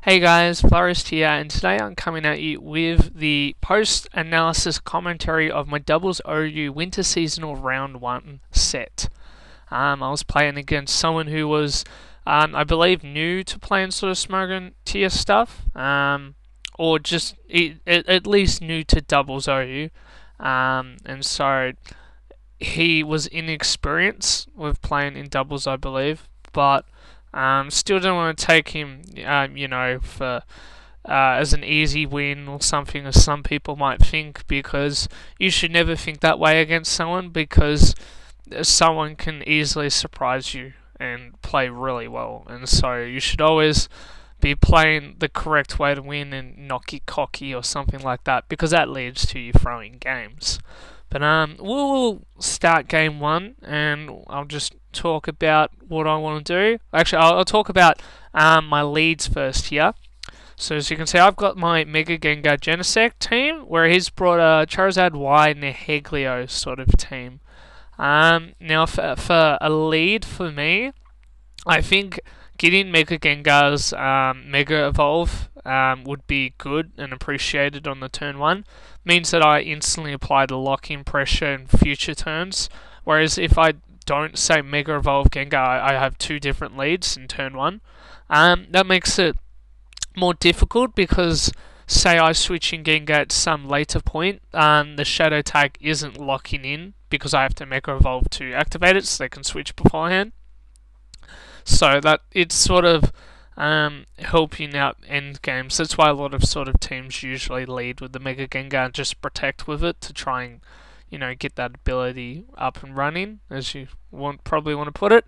Hey guys, Florist here, and today I'm coming at you with the post-analysis commentary of my Doubles OU Winter Seasonal Round 1 set. I was playing against someone who was, I believe, new to playing sort of Smogon tier stuff, or just at least new to Doubles OU, and so he was inexperienced with playing in doubles, I believe, but still don't want to take him, for as an easy win or something, as some people might think, because you should never think that way against someone, because someone can easily surprise you and play really well, and so you should always be playing the correct way to win and not get cocky or something like that, because that leads to you throwing games. But we'll start game one, and I'll just talk about what I want to do. Actually, I'll talk about my leads first here. So as you can see, I've got my Mega Gengar Genesect team, where he's brought a Charizard Y and a Heglio sort of team. Now for a lead for me, I think getting Mega Gengar's Mega Evolve would be good and appreciated on the turn 1. Means that I instantly apply the lock-in pressure in future turns. Whereas if I don't say Mega Evolve Gengar, I have two different leads in turn 1. That makes it more difficult because, say I switch in Gengar at some later point, the Shadow tag isn't locking in because I have to Mega Evolve to activate it, so they can switch beforehand. So that it's sort of helping out end games. That's why a lot of sort of teams usually lead with the Mega Gengar and just protect with it to try and, get that ability up and running, as you probably want to put it.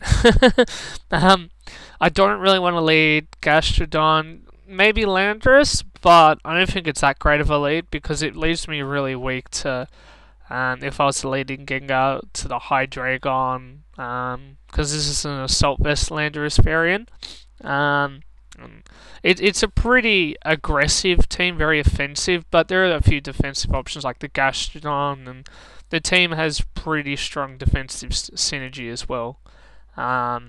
I don't really want to lead Gastrodon, maybe Landorus, but I don't think it's that great of a lead because it leaves me really weak to, if I was leading Gengar, to the Hydreigon, because this is an Assault Vest Landorus variant. It's a pretty aggressive team, very offensive, but there are a few defensive options like the Gastrodon, and the team has pretty strong defensive synergy as well. I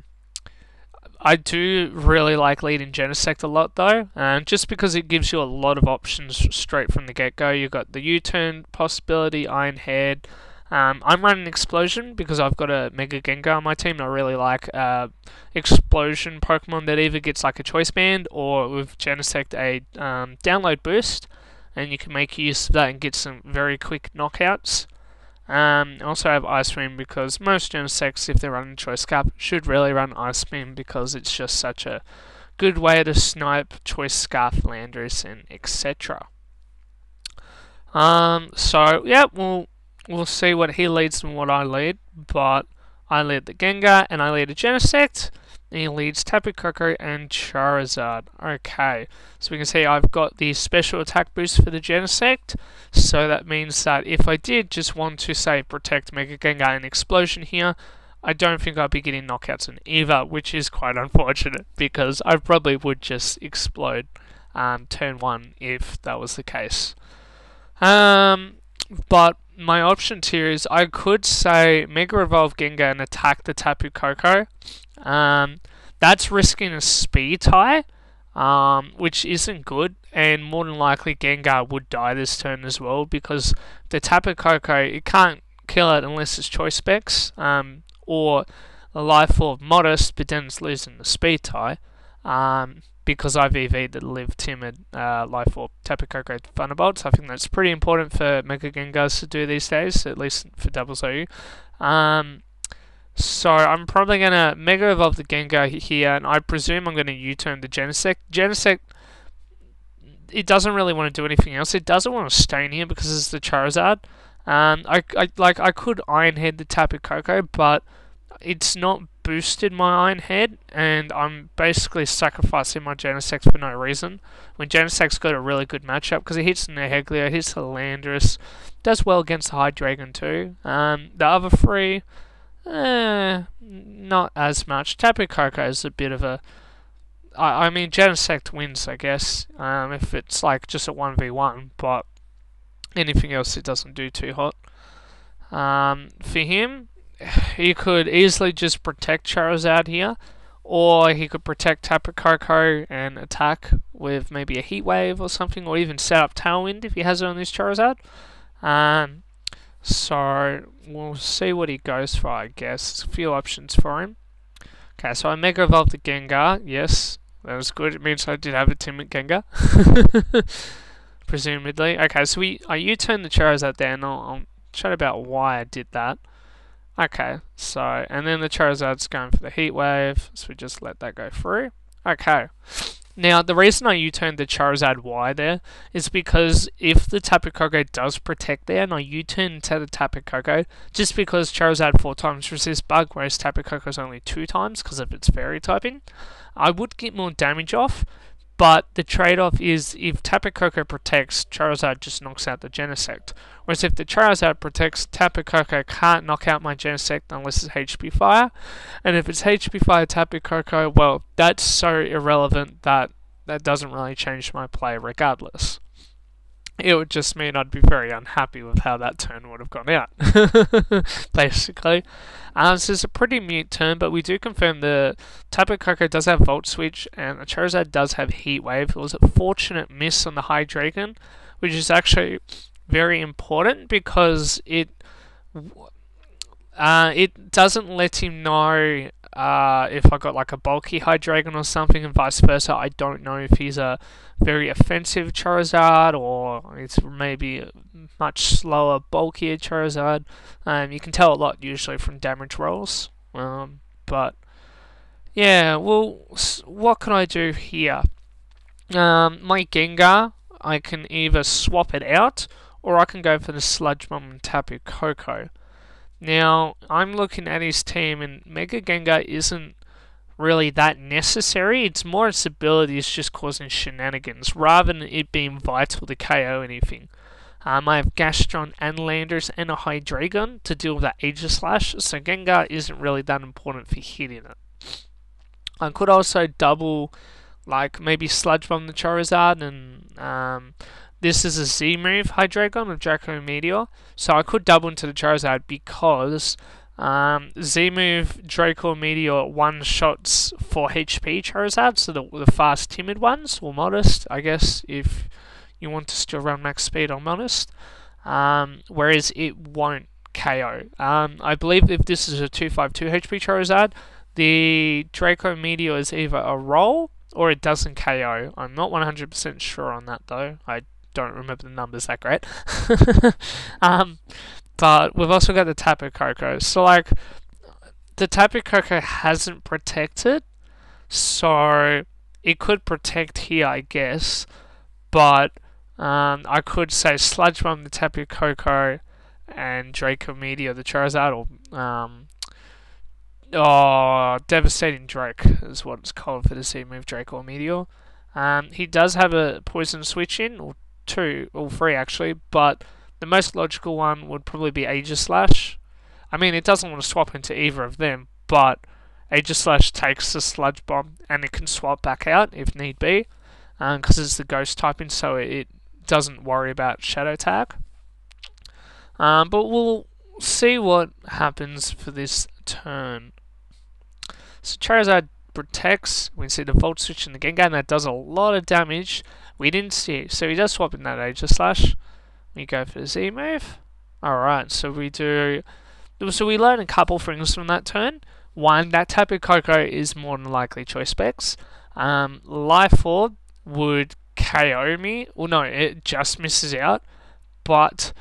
do really like leading Genesect a lot though, just because it gives you a lot of options straight from the get-go. You've got the U-turn possibility, Iron Head. I'm running Explosion because I've got a Mega Gengar on my team, and I really like Explosion Pokemon that either gets like a Choice Band or with Genesect a download boost, and you can make use of that and get some very quick knockouts. I also have Ice Beam because most Genesects, if they're running Choice Scarf, should really run Ice Beam because it's just such a good way to snipe Choice Scarf, Landorus, and etc. So yeah, we'll see what he leads and what I lead, but I lead the Gengar and I lead a Genesect, and he leads Tapu Koko and Charizard. Okay, so we can see I've got the special attack boost for the Genesect, so that means that if I did just want to, say, protect Mega Gengar and Explosion here, I don't think I'd be getting knockouts in either, which is quite unfortunate, because I probably would just explode turn 1 if that was the case. But my options here is I could say Mega Evolve Gengar and attack the Tapu Koko. That's risking a speed tie, which isn't good, and more than likely Gengar would die this turn as well, because the Tapu Koko, it can't kill it unless it's Choice Specs, or a Life Orb Modest, but then it's losing the speed tie. Because I've EV'd the Live Timid Life Orb Tapu Koko Thunderbolts. I think that's pretty important for Mega Gengars to do these days, at least for Doubles OU. So I'm probably going to Mega Evolve the Gengar here, and I presume I'm going to U-turn the Genesect. Genesect, it doesn't really want to do anything else. It doesn't want to stay in here because it's the Charizard. I could Iron Head the Tapu Koko, but it's not boosted my Iron Head, and I'm basically sacrificing my Genesect for no reason. When Genesect's got a really good matchup, because it hits the Heglio, hits the Landorus, does well against the Hydreigon too. The other three, not as much. Tapu Koko is a bit of a... I mean, Genesect wins, I guess, if it's like just a 1v1, but anything else it doesn't do too hot. For him, he could easily just protect Charizard here, Or he could protect Tapu Koko and attack with maybe a Heat Wave or something, or even set up Tailwind if he has it on his Charizard. So we'll see what he goes for, I guess. There's a few options for him. Okay, so I Mega Evolved the Gengar. Yes, that was good. It means I did have a Timid Gengar. Presumably. Okay, so I U-turned the Charizard there, and I'll chat about why I did that. Okay, so, and then the Charizard's going for the Heat Wave, so we just let that go through. Okay. Now, the reason I U-turned the Charizard Y there is because if the Tapu Koko does protect there, and I U-turn into the Tapu Koko, just because Charizard 4 times resists Bug, whereas Tapu Koko's only 2 times because of its Fairy typing, I would get more damage off. But the trade-off is if Tapu Koko protects, Charizard just knocks out the Genesect. Whereas if the Charizard protects, Tapu Koko can't knock out my Genesect unless it's HP Fire. And if it's HP Fire Tapu Koko, well, that's so irrelevant that that doesn't really change my play regardless. It would just mean I'd be very unhappy with how that turn would have gone out, basically. So it's a pretty mute turn, but we do confirm the Tapu Koko does have Volt Switch, and the Charizard does have Heat Wave. It was a fortunate miss on the Hydreigon, which is actually very important because it doesn't let him know if I got like a bulky Hydreigon or something, and vice versa. I don't know if he's a very offensive Charizard or it's maybe a much slower, bulkier Charizard. You can tell a lot usually from damage rolls. But yeah, well, what can I do here? My Gengar, I can either swap it out or I can go for the Sludge Bomb and Tapu Koko. Now, I'm looking at his team, and Mega Gengar isn't really that necessary. It's more its abilities just causing shenanigans, rather than it being vital to KO anything. I have Gastron and Landers and a Hydreigon to deal with that Aegislash, so Gengar isn't really that important for hitting it. I could also double, like, maybe Sludge Bomb the Charizard, and this is a Z move Hydreigon with Draco Meteor, so I could double into the Charizard because Z move Draco Meteor one shots for HP Charizard, so the fast timid ones, or modest, I guess, if you want to still run max speed or modest, whereas it won't KO. I believe if this is a 252 HP Charizard, the Draco Meteor is either a roll or it doesn't KO. I'm not 100% sure on that though. I don't remember the numbers that great. But we've also got the Tapu Koko. So, like, the Tapu Koko hasn't protected, so it could protect here, I guess. But I could say Sludge Bomb the Tapu Koko and Draco Meteor the Charizard, or Devastating Drake is what it's called for the Z move Draco Meteor. He does have a Poison Switch in, or two, or three actually, but the most logical one would probably be Aegislash. I mean, it doesn't want to swap into either of them, but Aegislash takes the Sludge Bomb and it can swap back out if need be, because it's the Ghost typing, so it doesn't worry about Shadow Tag. But we'll see what happens for this turn. So Charizard protects. We can see the Volt Switch in the Gengar, and that does a lot of damage. We didn't see it, so he does swap in that Aegislash. We go for the Z move. Alright, so we do. So we learn a couple things from that turn. One, that Tapu Koko is more than likely choice specs. Life Orb would KO me. Well, no, it just misses out. But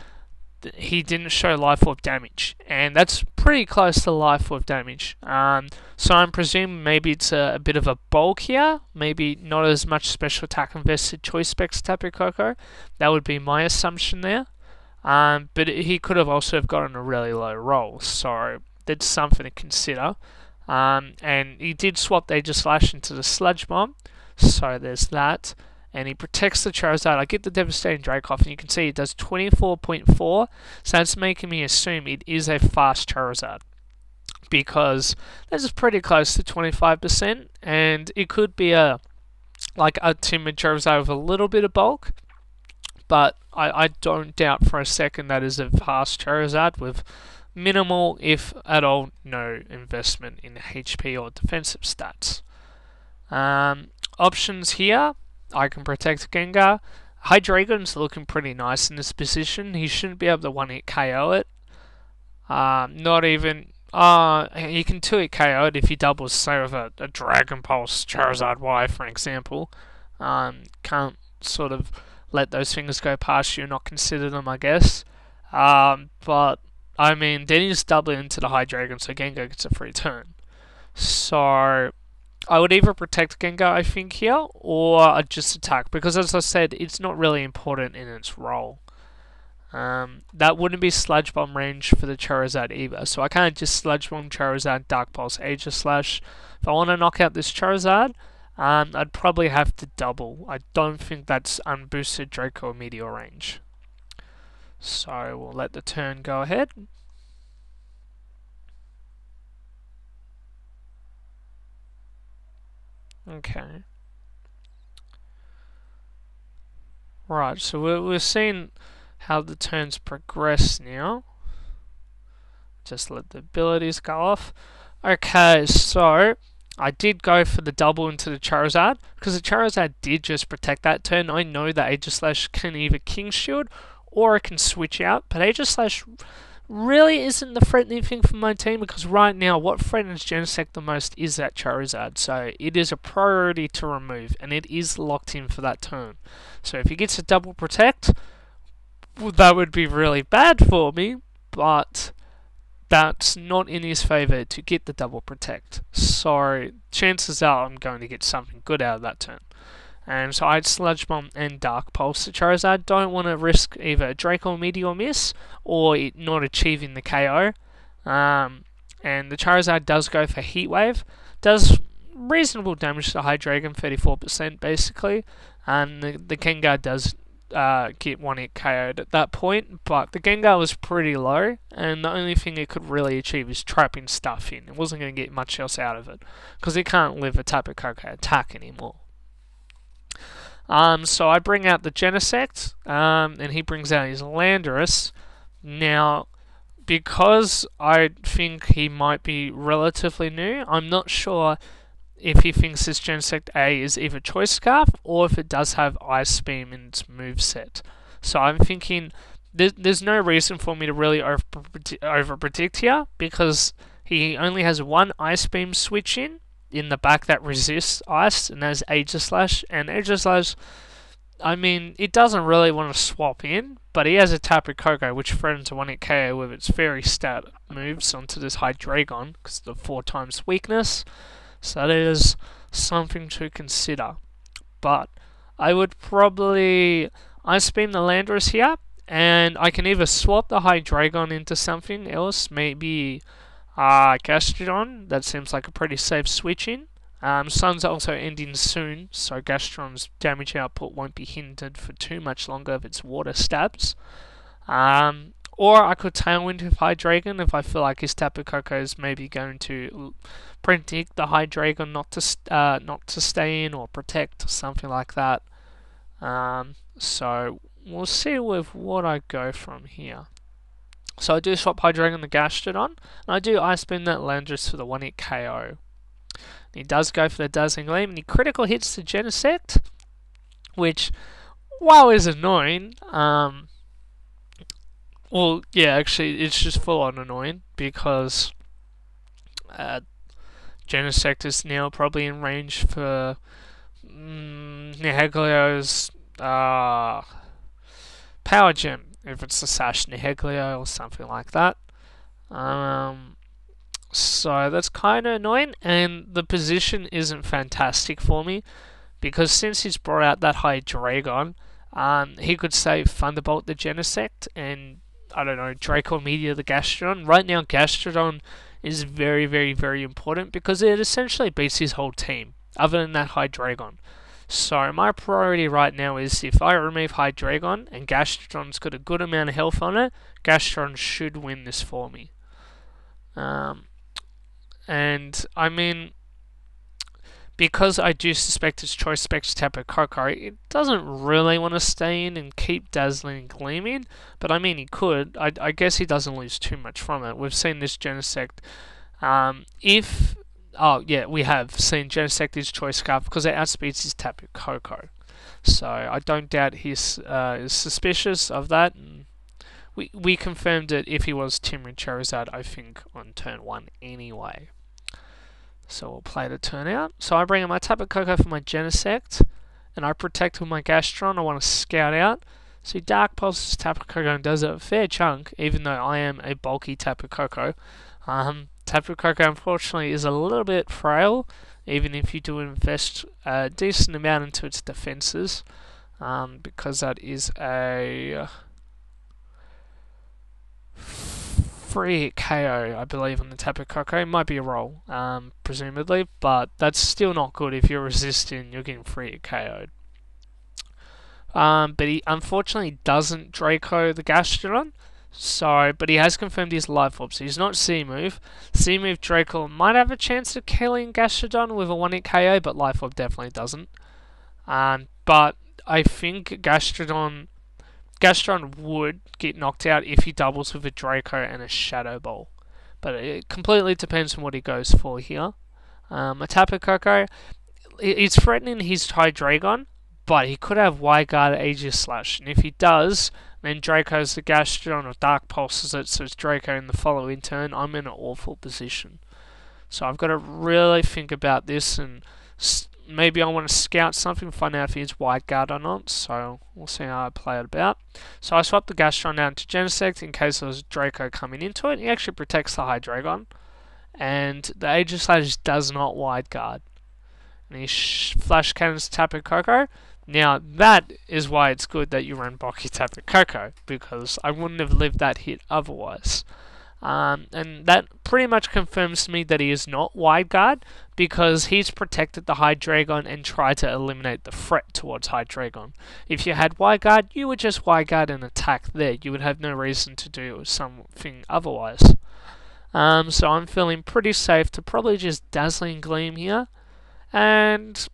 he didn't show Life Orb damage, and that's pretty close to Life Orb damage. So I'm presuming maybe it's a bit of a bulk here, maybe not as much special attack invested choice specs Tapu Koko. That would be my assumption there. But he could have also have gotten a really low roll, so that's something to consider. And he did swap the Aegislash into the Sludge Bomb, so there's that. And he protects the Charizard. I get the Devastating Drake off, and you can see it does 24.4, so that's making me assume it is a fast Charizard, because this is pretty close to 25%, and it could be a timid Charizard with a little bit of bulk, but I don't doubt for a second that is a fast Charizard with minimal, if at all, no investment in HP or defensive stats. Options here, I can protect Gengar. Hydreigon's looking pretty nice in this position. He shouldn't be able to one-hit KO it. Not even... you can two-hit KO it if he doubles, say, with a Dragon Pulse Charizard Y, for example. Can't sort of let those things go past you and not consider them, I guess. But, I mean, then he's doubling into the Hydreigon, so Gengar gets a free turn. So, I would either protect Gengar, I think, here, or I'd just attack, because as I said, it's not really important in its role. That wouldn't be Sludge Bomb range for the Charizard either, so I can't just Sludge Bomb Charizard, Dark Pulse, Aegislash. If I want to knock out this Charizard, I'd probably have to double. I don't think that's unboosted Draco Meteor range. So we'll let the turn go ahead. Okay. Right, so we're seeing how the turns progress now. Just let the abilities go off. Okay, so I did go for the double into the Charizard, because the Charizard did just protect that turn. I know that Aegislash can either King Shield or it can switch out, but Aegislash really isn't the threatening thing for my team, because right now what threatens Genesect the most is that Charizard, so it is a priority to remove, and it is locked in for that turn. So if he gets a double protect, that would be really bad for me, but that's not in his favour to get the double protect. So chances are I'm going to get something good out of that turn. And so I'd Sludge Bomb and Dark Pulse the Charizard. Don't want to risk either Draco Meteor miss or it not achieving the KO. And the Charizard does go for Heat Wave. Does reasonable damage to Hydreigon, 34% basically. And the Gengar does get one hit KO'd at that point, but the Gengar was pretty low, and the only thing it could really achieve is trapping stuff in. It wasn't going to get much else out of it, because it can't live a Tapu Koko attack anymore. So I bring out the Genesect, and he brings out his Landorus. Now, because I think he might be relatively new, I'm not sure if he thinks this Genesect A is either Choice Scarf or if it does have Ice Beam in its moveset. So I'm thinking there's no reason for me to really over predict here, because he only has one Ice Beam switch in the back that resists Ice, and that's Aegislash. And Aegislash, I mean, it doesn't really want to swap in, but he has a Tapu Koko which threatens a 1-hit KO with its fairy stat moves onto this Hydreigon because of the 4 times weakness. So that is something to consider. But I would probably Ice Beam the Landorus here, and I can either swap the Hydreigon into something else, maybe Gastrodon. That seems like a pretty safe switch-in. Sun's also ending soon, so Gastrodon's damage output won't be hindered for too much longer if its water stabs. Or I could Tailwind with Hydreigon if I feel like his Tapu Koko is maybe going to predict the Hydreigon not to stay in or protect, something like that. So we'll see with what I go from here. So I do swap Hydreigon the Gastrodon, and I do Ice Beam that Landorus for the 1-hit KO. He does go for the Dazzling Gleam, and he critical hits the Genesect, which, while is annoying, well, yeah, actually, it's just full-on annoying, because Genesect is now probably in range for Niheglio's Power Gem, if it's a Sash Niheglio or something like that. So that's kind of annoying, and the position isn't fantastic for me, because since he's brought out that Hydreigon, he could say Thunderbolt the Genesect, and I don't know, Draco Meteor the Gastrodon. Right now, Gastrodon is very, very, very important, because it essentially beats his whole team, other than that Hydreigon. So my priority right now is, if I remove Hydreigon and Gastrodon's got a good amount of health on it, Gastrodon should win this for me. And I mean, because I do suspect it's Choice Specs Tapu Koko, it doesn't really want to stay in and keep Dazzling and Gleaming, but I mean he could. I guess he doesn't lose too much from it. We've seen this Genesect. We have seen Genesect his Choice Scarf because it outspeeds his Tapu Koko. So I don't doubt he's is suspicious of that. And we confirmed it if he was Timid Charizard, I think, on turn 1 anyway. So we'll play the turn out. So I bring in my Tapu Koko for my Genesect, and I protect with my Gastron. I want to scout out. So he Dark Pulses Tapu Koko and does a fair chunk, even though I am a bulky Tapu Koko. Tapu Koko unfortunately is a little bit frail, even if you do invest a decent amount into its defenses, because that is a free hit KO, I believe, on the Tapu Koko. It might be a roll, presumably, but that's still not good if you're resisting, you're getting free hit KO'd. But he unfortunately doesn't Draco the Gastrodon, but he has confirmed his Life Orb, so he's not C-Move. C-Move Draco might have a chance of killing Gastrodon with a 1-hit KO, but Life Orb definitely doesn't. But I think Gastrodon would get knocked out if he doubles with a Draco and a Shadow Ball. But it completely depends on what he goes for here. A Tapu Koko, he's threatening his Hydreigon, but he could have Wide Guard Aegis Slash. And if he does, then Draco's the Gastrodon or Dark Pulses it, so it's Draco in the following turn. I'm in an awful position. So I've got to really think about this, and maybe I want to scout something, find out if he's Wide Guard or not. So we'll see how I play it about. So I swap the Gastron down to Genesect in case there was Draco coming into it. He actually protects the Hydreigon, and the Aegis Slash does not Wide Guard. And he Flash Cannons Tapu Koko. Now that is why it's good that you run bulky Tapu Koko, because I wouldn't have lived that hit otherwise. And that pretty much confirms to me that he is not Wide Guard, because he's protected the Hydreigon and tried to eliminate the threat towards Hydreigon. If you had Wide Guard, you would just Wide Guard and attack there. You would have no reason to do something otherwise. So I'm feeling pretty safe to probably just Dazzling Gleam here. And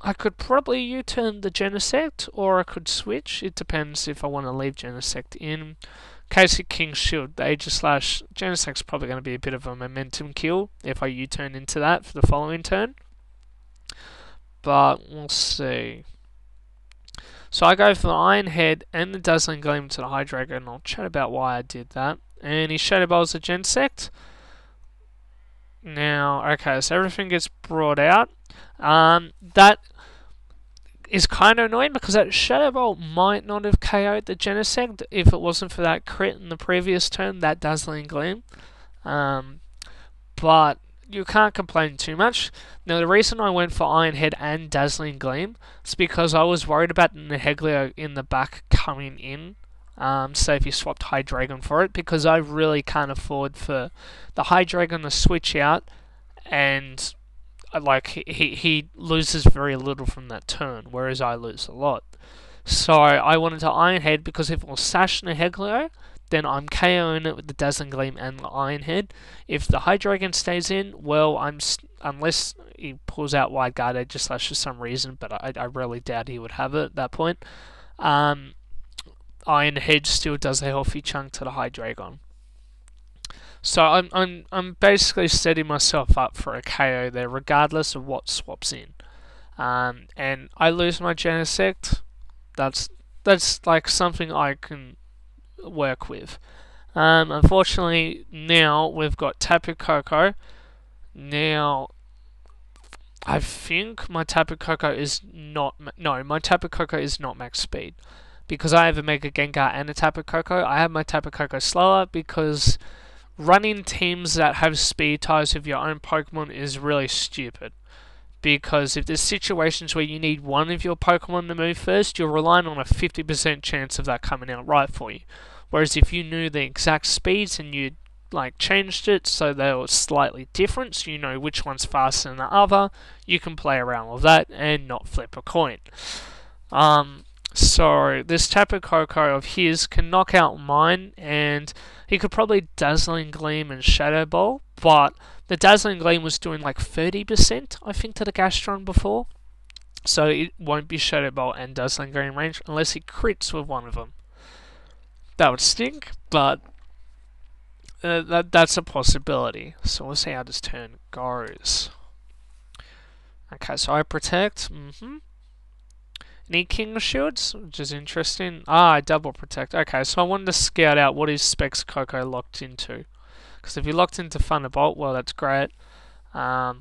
I could probably U-turn the Genesect, or I could switch. It depends if I want to leave Genesect in. Case of King's Shield, the Aegis Slash, Genesect's probably going to be a bit of a momentum kill if I U-turn into that for the following turn. But we'll see. So I go for the Iron Head and the Dazzling Gleam to the Hydreigon, and I'll chat about why I did that. And he Shadow Balls the Genesect. Now, okay, so everything gets brought out. That is kind of annoying because that Shadow Ball might not have KO'd the Genesect if it wasn't for that crit in the previous turn, that Dazzling Gleam. But you can't complain too much. Now, the reason I went for Iron Head and Dazzling Gleam is because I was worried about the Nihilego in the back coming in. Say if you swapped Hydreigon for it, because I really can't afford for the Hydreigon to switch out, and like he loses very little from that turn, whereas I lose a lot. So I wanted to Iron Head, because if it was Sash Nihilego, then I'm KOing it with the Dazzling Gleam and the Iron Head. If the Hydreigon stays in, well, unless he pulls out Wide Guard Aegis Slash for some reason, but I really doubt he would have it at that point. Iron Head still does a healthy chunk to the Hydreigon. So I'm basically setting myself up for a KO there, regardless of what swaps in. And I lose my Genesect. That's like something I can work with. Unfortunately, now we've got Tapu Koko. Now, I think my Tapu Koko is not... No, my Tapu Koko is not max speed. Because I have a Mega Gengar and a Tapu Koko, I have my Tapu Koko slower, because running teams that have speed ties with your own Pokemon is really stupid. Because if there's situations where you need one of your Pokemon to move first, you're relying on a 50% chance of that coming out right for you. Whereas if you knew the exact speeds and you changed it so they were slightly different, so you know which one's faster than the other, you can play around with that and not flip a coin. So this Tapu Koko of his can knock out mine, and he could probably Dazzling Gleam and Shadow Ball, but The Dazzling Gleam was doing like 30%, I think, to the Gastron before. So it won't be Shadow Bolt and Dazzling Gleam range unless he crits with one of them. That would stink, but that's a possibility. So we'll see how this turn goes. Okay, so I protect. Any King Shields, which is interesting. I double protect. Okay, so I wanted to scout out what his specs Coco locked into. Because if he locked into Thunderbolt, well, that's great. Got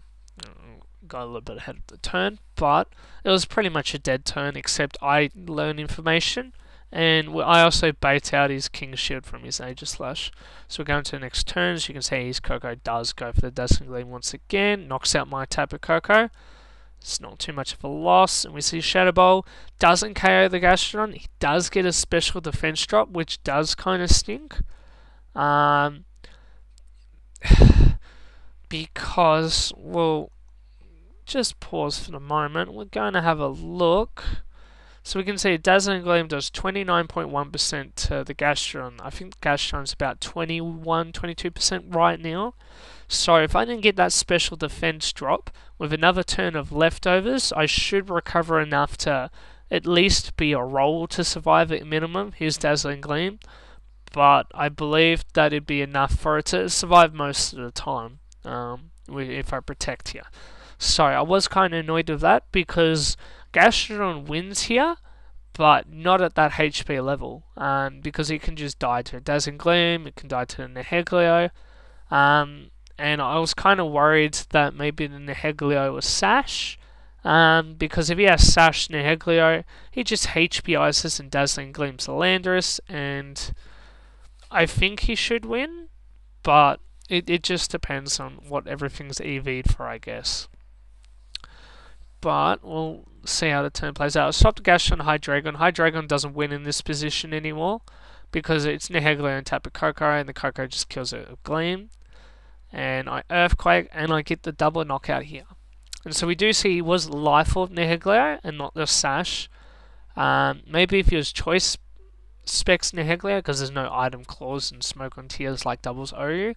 a little bit ahead of the turn, but it was pretty much a dead turn, except I learn information. And I also bait out his King Shield from his Aegislash. So we're going to the next turn. As you can see, his Coco does go for the Dazzling Gleam once again. Knocks out my Tapu Koko. It's not too much of a loss. And we see Shadow Ball doesn't KO the Gastrodon. He does get a special defense drop, which does kind of stink. Because, well, just pause for the moment. We're going to have a look. So we can see Dazzling Gleam does 29.1% to the Gastrodon. I think the Gastrodon's about 22% right now. So if I didn't get that special defense drop, with another turn of leftovers, I should recover enough to at least be a roll to survive at minimum. Here's Dazzling Gleam. But I believe that it'd be enough for it to survive most of the time, if I protect here. So I was kind of annoyed with that, because Gastrodon wins here, but not at that HP level, because it can just die to a Dazzling Gleam, it can die to a Nihilego, and I was kind of worried that maybe the Nihilego was Sash, because if he has Sash Nihilego, he just HPIs us and Dazzling Gleams the Landorus, and I think he should win, but it just depends on what everything's EV'd for, I guess. But we'll see how the turn plays out. I stopped the Gastrodon Hydreigon. Hydreigon doesn't win in this position anymore, because it's Nihilego and Tapu Koko, and the Koko just kills it with Gleam. And I Earthquake, and I get the double knockout here. And so we do see he was Life Orb Nihilego and not the Sash. Maybe if he was Choice Specs Nihilego, because there's no item clause and Smoke on tiers like doubles OU,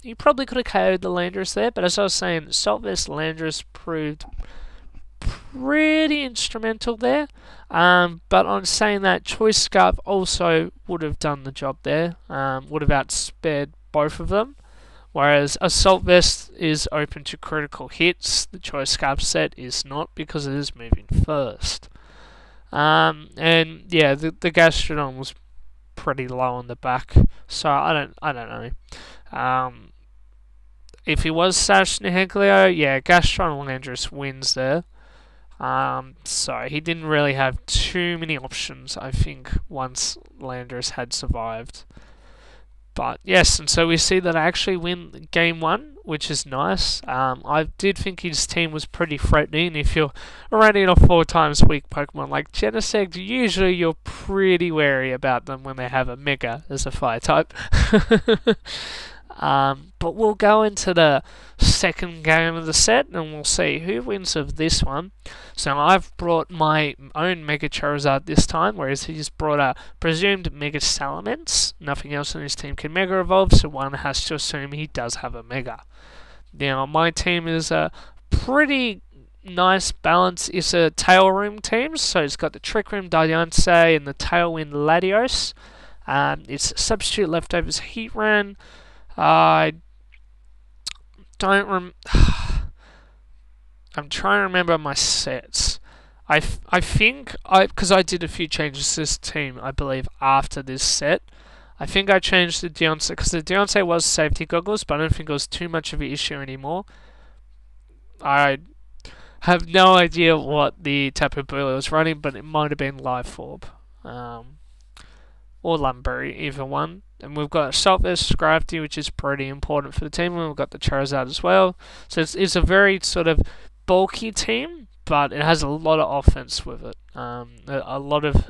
he probably could have KO'd the Landorus there, but as I was saying, Assault Vest Landorus proved pretty instrumental there. But on saying that, Choice Scarf also would have done the job there, would have outspared both of them. Whereas Assault Vest is open to critical hits, the Choice Scarf set is not, because it is moving first. And yeah, the Gastrodon was pretty low on the back, so I don't know. If he was Sash Nihilego, yeah, Gastrodon Landorus wins there. So he didn't really have too many options, I think, once Landorus had survived. But yes, and so we see that I actually win game one, which is nice. I did think his team was pretty threatening. If you're running a 4 times weak Pokemon like Genesect, usually you're pretty wary about them when they have a Mega as a Fire type. But we'll go into the second game of the set, and we'll see who wins of this one. So I've brought my own Mega Charizard this time, whereas he's brought a presumed Mega Salamence. Nothing else in his team can Mega Evolve, so one has to assume he does have a Mega. Now, my team is a pretty nice balance. It's a Tail Room team, so it's got the Trick Room Diancie and the Tailwind Latios. It's Substitute Leftovers Heatran. I don't I'm trying to remember my sets. I think because I did a few changes to this team, I believe, after this set. I think I changed the Deontay, because the Deontay was safety goggles, but I don't think it was too much of an issue anymore. I have no idea what the Tapu Bulu was running, but it might have been Life Orb. Or Lumberry, either one. And we've got Assault Vest Scrafty, which is pretty important for the team, and we've got the Charizard as well. So it's a very sort of bulky team, but it has a lot of offense with it. A lot of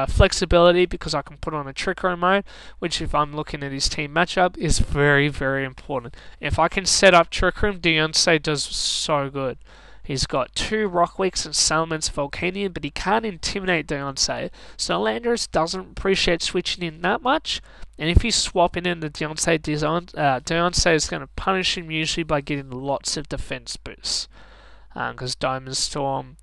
flexibility, because I can put on a Trick Room mode, which if I'm looking at his team matchup is very, very important. If I can set up Trick Room, Deontay does so good. He's got 2 Rock Weeks and Salamence Volcanion, but he can't intimidate Deontay. So Landorus doesn't appreciate switching in that much. And if he's swapping in the Deontay, Deontay is going to punish him usually by getting lots of defense boosts. Because Diamond Storm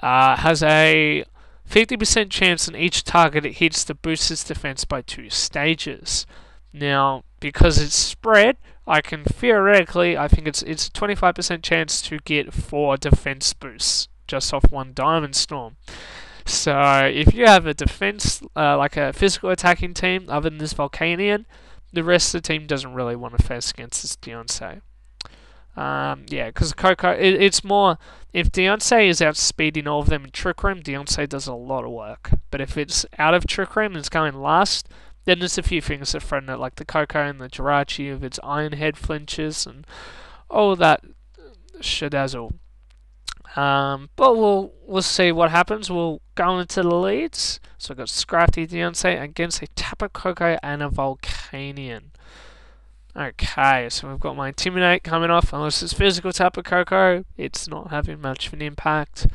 has a 50% chance on each target it hits to boost its defense by 2 stages. Now, because it's spread, I can theoretically, I think it's a 25% chance to get 4 defense boosts just off 1 Diamond Storm. So if you have a defense, like a physical attacking team other than this Volcanion, the rest of the team doesn't really want to face against this Deontay. Yeah, because Coco, it's more, if Deontay is outspeeding all of them in Trick Room, Deontay does a lot of work. But if it's out of Trick Room and it's going last, then there's a few things that threaten it, like the Coco and the Jirachi of its Iron Head flinches and all that shadazzle. But we'll see what happens. We'll go into the leads. So I've got Scrafty Deontay against a Tapu Koko and a Volcanion. Okay, so we've got my Intimidate coming off. Unless it's physical Tapu Koko, it's not having much of an impact.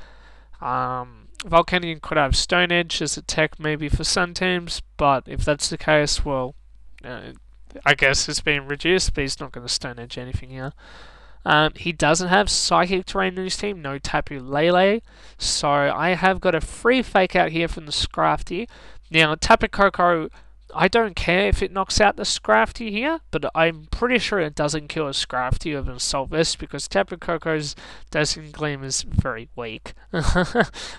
Volcanion could have Stone Edge as a tech maybe for some teams, but if that's the case, well, I guess it's being reduced, but he's not going to Stone Edge anything here. He doesn't have Psychic Terrain in his team, no Tapu Lele, so I have got a free Fake Out here from the Scrafty. Now, Tapu Koko, I don't care if it knocks out the Scrafty here, but I'm pretty sure it doesn't kill a Scrafty of an Assault Vest because Tapu Koko's Dazzling Gleam is very weak.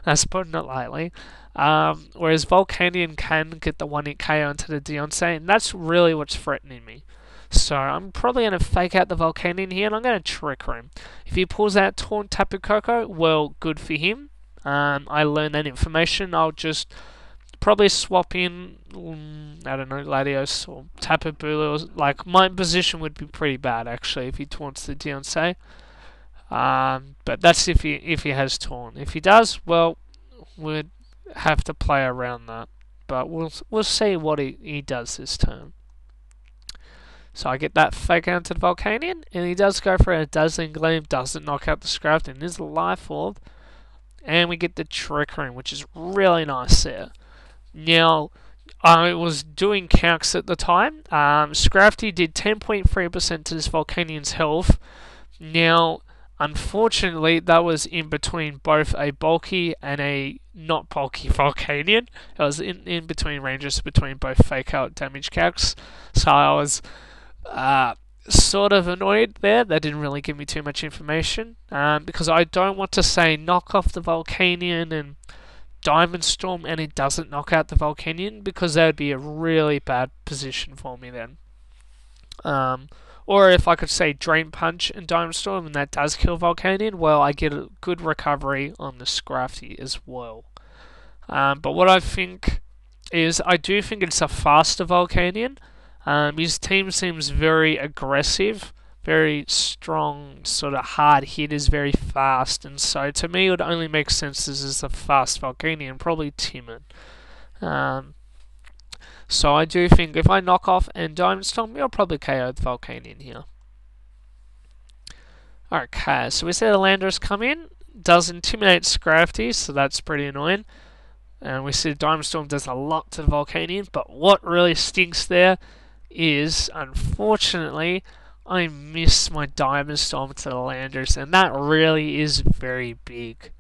That's putting it lightly. Whereas Volcanion can get the 1-hit KO into the Deontay, and that's really what's threatening me. So I'm probably going to Fake Out the Volcanion here, and I'm going to Trick Room. If he pulls out Taunt Tapu Koko, well, good for him. I learned that information. I'll just probably swap in, I don't know, Latios or Tapu Bulu. Like, my position would be pretty bad, actually, if he taunts the Deontay. But that's if he has Taunt. If he does, well, we'd have to play around that. But we'll see what he does this turn. So I get that Fake Out to the Volcanion, and he does go for a Dazzling Gleam, doesn't knock out the Scrafty, and is a Life Orb. And we get the Trick Room, which is really nice there. Now, I was doing calcs at the time. Scrafty did 10.3% to this Volcanion's health. Now, unfortunately, that was in between both a bulky and a not bulky Volcanion. It was in between ranges between both Fake Out damage calcs. So I was sort of annoyed there. They didn't really give me too much information because I don't want to say knock off the Volcanion and Diamond Storm and it doesn't knock out the Volcanion, because that would be a really bad position for me then. Or if I could say Drain Punch and Diamond Storm and that does kill Volcanion, well, I get a good recovery on the Scrafty as well. But what I think is, I do think it's a faster Volcanion. His team seems very aggressive, very strong, sort of hard hitters, very fast, and so to me it would only make sense this is a fast Volcanion, probably timid. So I do think if I knock off and Diamond Storm, you'll probably KO the Volcanion here. Okay, so we see the Landorus come in, does intimidate Scrafty, so that's pretty annoying. And we see Diamond Storm does a lot to the Volcanion, but what really stinks there is, unfortunately, I missed my Diamond Storm to the Landorus, and that really is very big.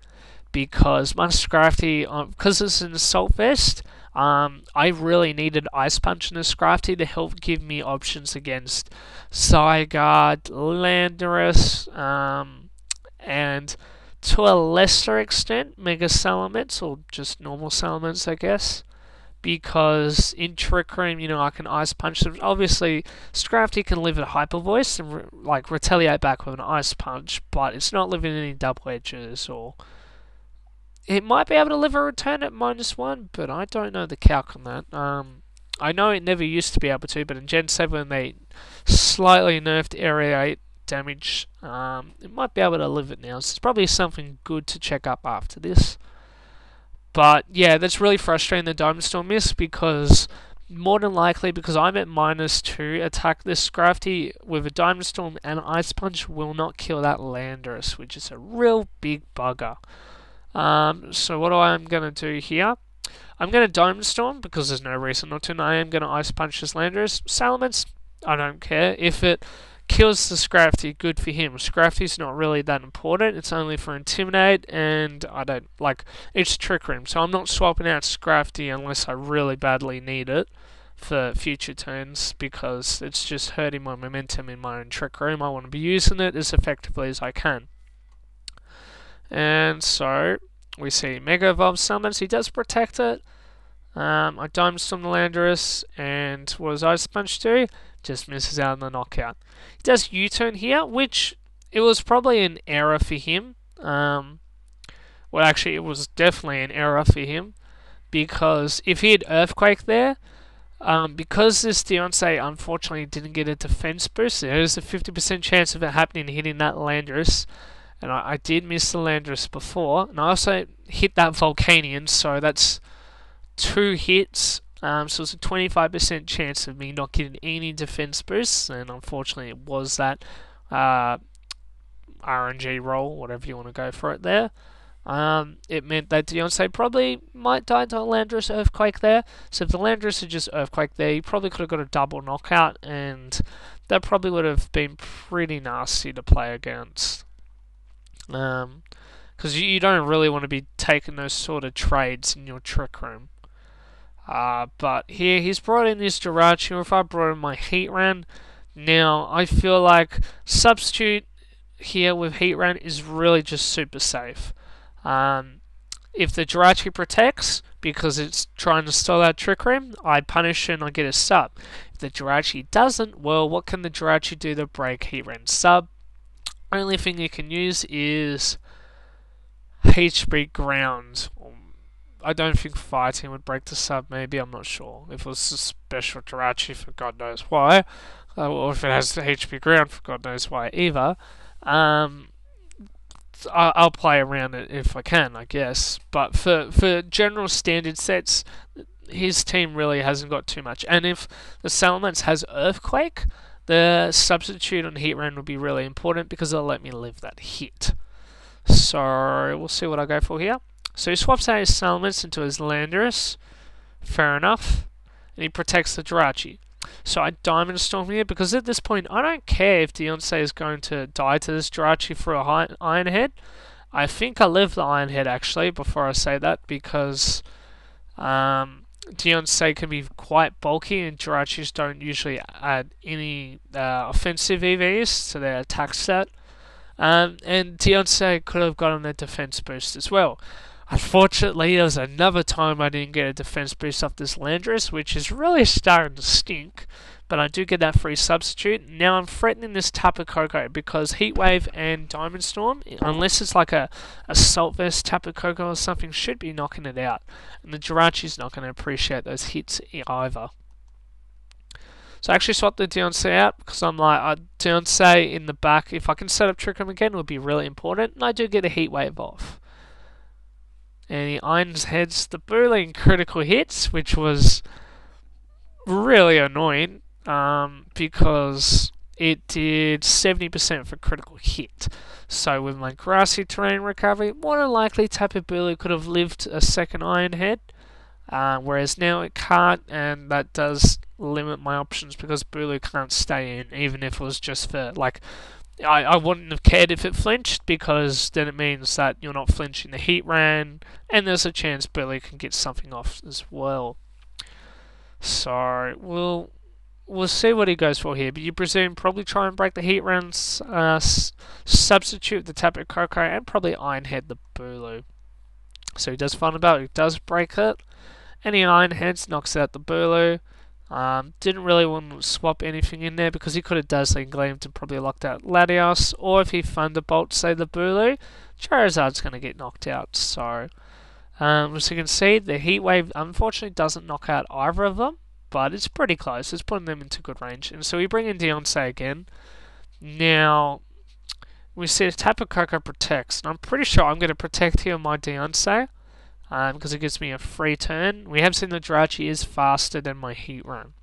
Because my Scrafty, because it's an Assault Vest, I really needed Ice Punch in the Scrafty to help give me options against Zygarde, Landorus, and to a lesser extent, Mega Salamence, or just normal Salamence, I guess. Because in Trick Room, you know, I can Ice Punch them. Obviously, Scrafty can live at Hyper Voice and retaliate back with an Ice Punch, but it's not living any double edges, or it might be able to live a return at -1, but I don't know the calc on that. I know it never used to be able to, but in Gen 7 they slightly nerfed Area 8 damage. It might be able to live it now, so it's probably something good to check up after this. But yeah, that's really frustrating, the Diamond Storm miss, because more than likely, because I'm at -2, attack this Scrafty with a Diamond Storm and Ice Punch will not kill that Landorus, which is a real big bugger. So what I'm going to do here, I'm going to Diamond Storm because there's no reason not to, and I am going to Ice Punch this Landorus. Salamence, I don't care. If it kills the Scrafty, good for him. Scrafty's not really that important. It's only for Intimidate, and I don't like it's Trick Room, so I'm not swapping out Scrafty unless I really badly need it for future turns because it's just hurting my momentum in my own Trick Room. I want to be using it as effectively as I can. And so we see Mega Evolve Summons. He does protect it. I Diamond Storm the Landorus, and what does Ice Punch do? Just misses out on the knockout. He does U-turn here, which it was probably an error for him. Well, actually, it was definitely an error for him because if he had Earthquake there, because this Deontay unfortunately didn't get a defense boost, there is a 50% chance of it happening, hitting that Landorus. And I did miss the Landorus before, and I also hit that Volcanion, so that's 2 hits. So it's a 25% chance of me not getting any defense boosts, and unfortunately it was that RNG roll, whatever you want to go for it there. It meant that Deontay probably might die to a Landorus Earthquake there. So if the Landorus had just Earthquake there, he probably could have got a double knockout, and that probably would have been pretty nasty to play against. Because you don't really want to be taking those sort of trades in your Trick Room. But here he's brought in this Jirachi, or if I brought in my Heatran, now I feel like substitute here with Heatran is really just super safe. If the Jirachi protects, because it's trying to stall out Trick Room, I punish and I get a sub. If the Jirachi doesn't, well, what can the Jirachi do to break Heatran's sub? Only thing you can use is HP Ground. I don't think Fighting would break the sub, maybe, I'm not sure. If it was a special Jirachi for God knows why, or if it has the HP Ground for God knows why either, I'll play around it if I can, I guess. But for general standard sets, his team really hasn't got too much. And if the Salamence has Earthquake, the substitute on Heatran will be really important because it'll let me live that hit. So we'll see what I go for here. So he swaps out his Salamence into his Landorus. Fair enough. And he protects the Jirachi. So I Diamond Storm here because at this point I don't care if Deontay is going to die to this Jirachi for a Iron Head. I think I live the Iron Head actually before I say that because Deontay can be quite bulky and Jirachis don't usually add any offensive EVs to their attack stat. And Deontay could have gotten a defense boost as well. Unfortunately, there was another time I didn't get a defense boost off this Landorus, which is really starting to stink. But I do get that free substitute. Now I'm threatening this Tapu Koko because Heat Wave and Diamond Storm, unless it's like a Assault Vest Tapu Koko or something, should be knocking it out. And the Jirachi's not going to appreciate those hits either. So I actually swapped the Deontay out because I'm like, Deontay in the back, if I can set up Trick Room again, would be really important. And I do get a Heat Wave off. And he irons heads the Boolean critical hits, which was really annoying because it did 70% for critical hit. So with my grassy terrain recovery, more than likely Tapu Bulu could have lived a second Iron Head, whereas now it can't, and that does limit my options because Bulu can't stay in, even if it was just for like. I wouldn't have cared if it flinched because then it means that you're not flinching the Heatran and there's a chance Billy can get something off as well. So we'll see what he goes for here, but you presume probably try and break the Heatran's substitute the Tapu Koko and probably Iron Head the Bulu. So he does Thunderbolt, he does break it, and he Iron Heads, knocks out the Bulu. Didn't really want to swap anything in there because he could have Dazzling Gleamed and probably locked out Latios, or if he Thunderbolt, say the Bulu, Charizard's going to get knocked out. So, as you can see, the Heat Wave unfortunately doesn't knock out either of them, but it's pretty close. It's putting them into good range. And so we bring in Deontay again. Now, we see Tapu Koko protects, and I'm pretty sure I'm going to protect here my Deontay. because it gives me a free turn. We have seen the Jirachi is faster than my Heat Run,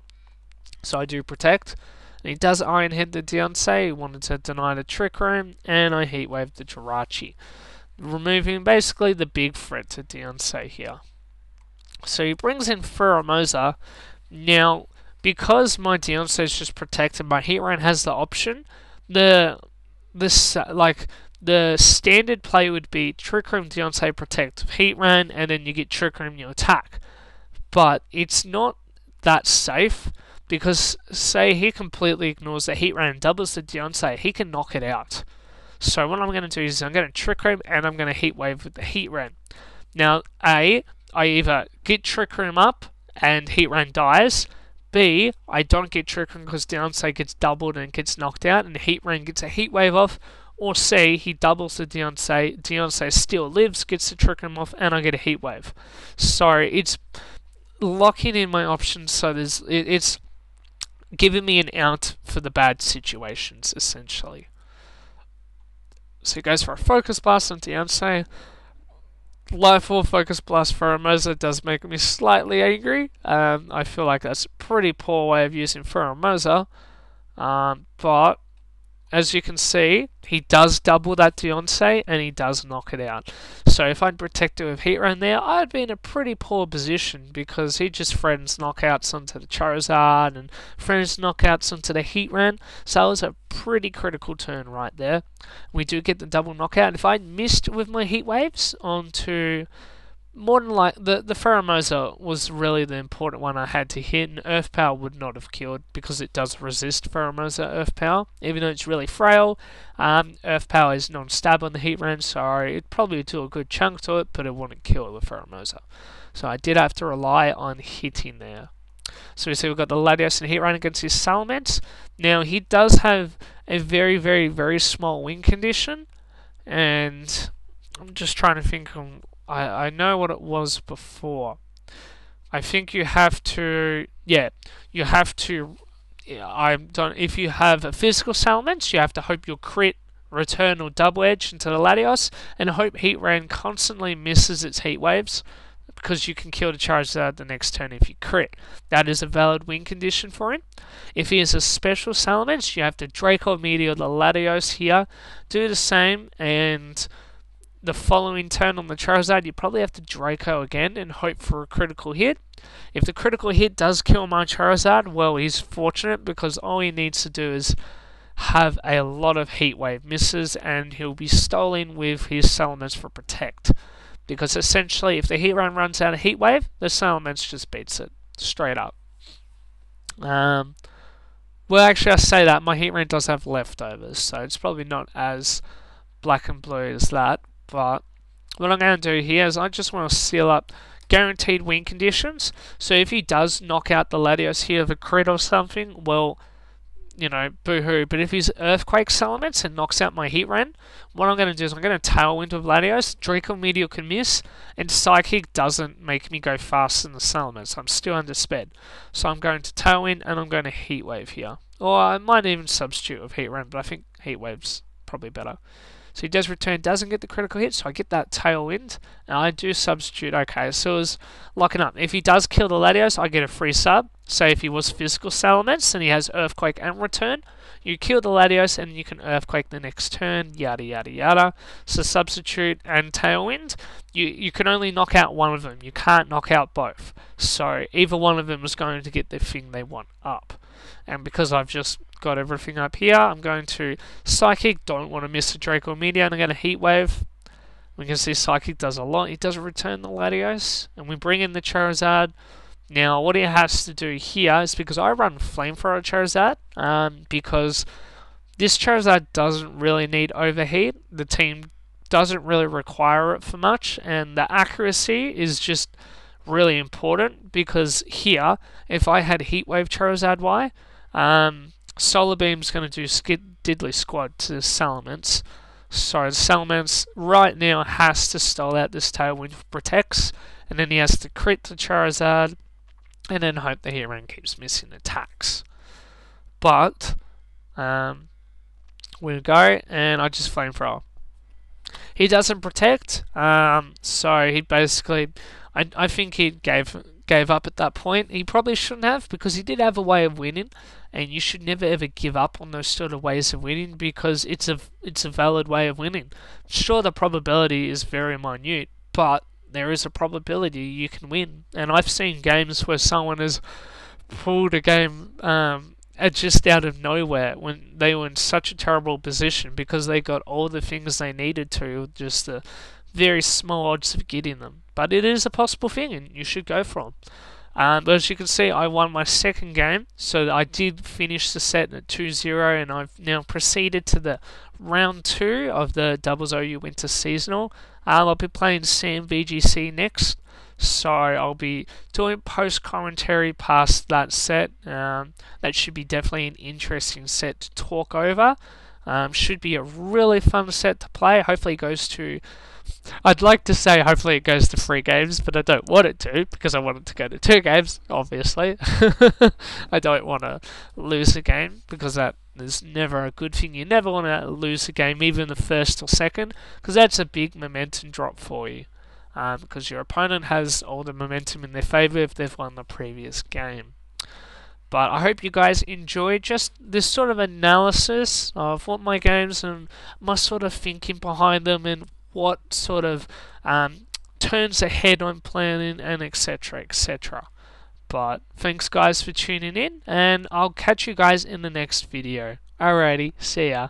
so I do protect. And he does Iron Head the Deontay, he wanted to deny the Trick Room, and I Heat Wave the Jirachi, removing basically the big threat to Deontay here. So he brings in Furumosa. Now, because my Deontay is just protected, my Heat Run has the option. The standard play would be Trick Room, Deontay, protect, Heat Run, and then you get Trick Room, you attack. But it's not that safe, because say he completely ignores the Heat Run and doubles the Deontay, he can knock it out. So what I'm going to do is I'm going to Trick Room and I'm going to Heat Wave with the Heat Run. Now, A, I either get Trick Room up and Heat Run dies. B, I don't get Trick Room because Deontay gets doubled and gets knocked out and Heat Run gets a Heat Wave off. Or C, he doubles the Deontay, Deontay still lives, gets the Trick Room off, and I get a Heat Wave. So it's locking in my options, so it's giving me an out for the bad situations, essentially. So he goes for a Focus Blast on Deontay. Life Orb Focus Blast Furumosa does make me slightly angry. I feel like that's a pretty poor way of using Furumosa. But as you can see, he does double that Deontay and he does knock it out. So if I'd protected with Heat Run there, I'd be in a pretty poor position because he just threatens knockouts onto the Charizard and threatens knockouts onto the Heat Run. So that was a pretty critical turn right there. We do get the double knockout. If I'd missed with my Heat Waves onto more than like the Furumosa was really the important one I had to hit, and Earth Power would not have killed because it does resist Furumosa Earth Power, even though it's really frail. Earth Power is non-stab on the Heat Run, so it probably would do a good chunk to it, but it wouldn't kill the Furumosa. So I did have to rely on hitting there. So we see we've got the Latios and Heat Run against his Salamence. Now he does have a very, very, very small win condition, and I'm just trying to think of. I know what it was before. I think you have to, you have to, if you have a physical Salamence, you have to hope you'll crit, return, or double edge into the Latios, and hope Heat Rain constantly misses its Heat Waves, because you can kill the Charizard the next turn if you crit. That is a valid win condition for him. If he is a special Salamence, you have to Draco Meteor the Latios here, do the same, and the following turn on the Charizard, you probably have to Draco again and hope for a critical hit. If the critical hit does kill my Charizard, well, he's fortunate because all he needs to do is have a lot of Heat Wave misses and he'll be stolen with his Salamence for Protect. Because essentially, if the Heat Run runs out of Heat Wave, the Salamence just beats it. Straight up. Well, actually, I say that. My Heat Run does have leftovers, so it's probably not as black and blue as that. But what I'm going to do here is I just want to seal up guaranteed win conditions. So if he does knock out the Latios here with a crit or something, well, you know, boo-hoo. But if he's Earthquake Salamence and knocks out my Heat Run, what I'm going to do is I'm going to Tailwind with Latios, Draco Meteor can miss, and Psychic doesn't make me go faster than the Salamence. I'm still under sped. So I'm going to Tailwind and I'm going to Heat Wave here. Or I might even substitute with Heat Run, but I think Heat Wave's probably better. So he does return, doesn't get the critical hit, so I get that Tailwind, and I do substitute. Okay, so it was locking up. If he does kill the Latios, I get a free sub. Say if he was physical Salamence and he has Earthquake and return, you kill the Latios and you can Earthquake the next turn, yada yada yada. So substitute and Tailwind, you can only knock out one of them. You can't knock out both. So either one of them is going to get the thing they want up. And because I've just got everything up here, I'm going to Psychic, don't want to miss the Draco Meteor, and I'm going to Heat Wave. We can see Psychic does a lot. He doesn't return the Latios, and we bring in the Charizard. Now, what he has to do here is because I run Flamethrower Charizard, because this Charizard doesn't really need Overheat. The team doesn't really require it for much, and the accuracy is just really important because here, if I had Heat Wave Charizard Y, Solar Beam's going to do Diddly Squad to the Salamence. So the Salamence right now has to stall out this Tailwind for Protects, and then he has to crit the Charizard, and then hope the Heat Run keeps missing attacks. But we'll go, and I just Flamethrower. he doesn't protect. So he basically, I think he gave up at that point. He probably shouldn't have, because he did have a way of winning, and you should never ever give up on those sort of ways of winning, because it's a valid way of winning. Sure, the probability is very minute, but there is a probability you can win. And I've seen games where someone has pulled a game just out of nowhere when they were in such a terrible position because they got all the things they needed to, just the very small odds of getting them. But it is a possible thing, and you should go for them. But as you can see, I won my second game, so I did finish the set at 2-0, and I've now proceeded to the round 2 of the OU Winter Seasonal. I'll be playing Sam VGC next, so I'll be doing post-commentary past that set. That should be definitely an interesting set to talk over. Should be a really fun set to play. Hopefully it goes to... I'd like to say hopefully it goes to 3 games, but I don't want it to, because I want it to go to 2 games, obviously. I don't want to lose a game, because that is never a good thing. You never want to lose a game, even the first or second, because that's a big momentum drop for you. Because your opponent has all the momentum in their favour if they've won the previous game. But I hope you guys enjoy just this sort of analysis of what my games and my sort of thinking behind them, and what sort of turns ahead I'm planning, and etc, etc. But thanks guys for tuning in, and I'll catch you guys in the next video. Alrighty, see ya.